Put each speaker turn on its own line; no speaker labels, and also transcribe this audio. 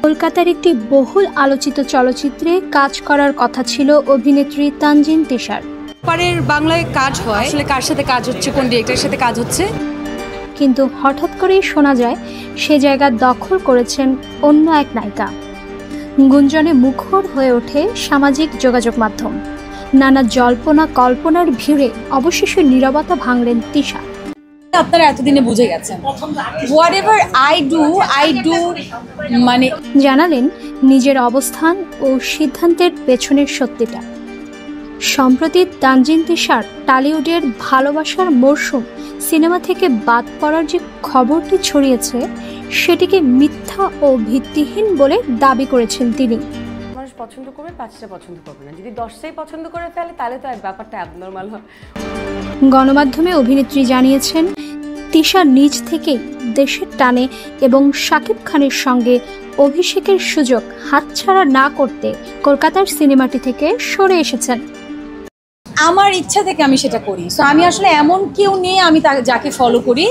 কলকাতার একটি বহুল আলোচিত চলচ্চিত্রে কাজ করার কথা ছিল অভিনেত্রী তানজিন তিশার।
পরের বাংলায় কাজ হয়, আসলে কার সাথে কাজ হচ্ছে, কোন ডিরেক্টরের সাথে কাজ হচ্ছে,
কিন্তু হঠাৎ করেই শোনা যায় সে জায়গা দখল করেছেন অন্য এক নায়িকা। গুঞ্জনে মুখর হয়ে ওঠে সামাজিক যোগাযোগ মাধ্যম। নানা জল্পনা কল্পনার ভিড়ে অবশেষে নীরবতা ভাঙলেন তিশা।
আপনারা এতদিনে বুঝে গেছেন হোয়াট এভার আই ডু মানে
জানালেন নিজের অবস্থান ও সিদ্ধান্তের পেছনের সত্যিটা। সম্প্রতি তানজিন তিশার টলিউডের ভালোবাসার মরশুম সিনেমা থেকে বাদ পড়ার যে খবরটি ছড়িয়েছে সেটিকে মিথ্যা ও ভিত্তিহীন বলে দাবি করেছেন তিনি।
মানুষ পছন্দ করবে, 5টা পছন্দ করবে না, যদি 10টাই পছন্দ করে ফেলে তাহলে তো ব্যাপারটা অ্যাবনর্মাল হয়।
গণমাধ্যমে অভিনেত্রী জানিয়েছেন তিশা নিজ থেকেই দেশের টানে এবং শাকিব খানের সঙ্গে অভিষেকের সুযোগ হাতছাড়া না করতে কলকাতার সিনেমাটি থেকে সরে এসেছেন।
আমার ইচ্ছা থেকে আমি সেটা করি। সো আমি আসলে এমন কেউ নেই আমি যাকে ফলো করি।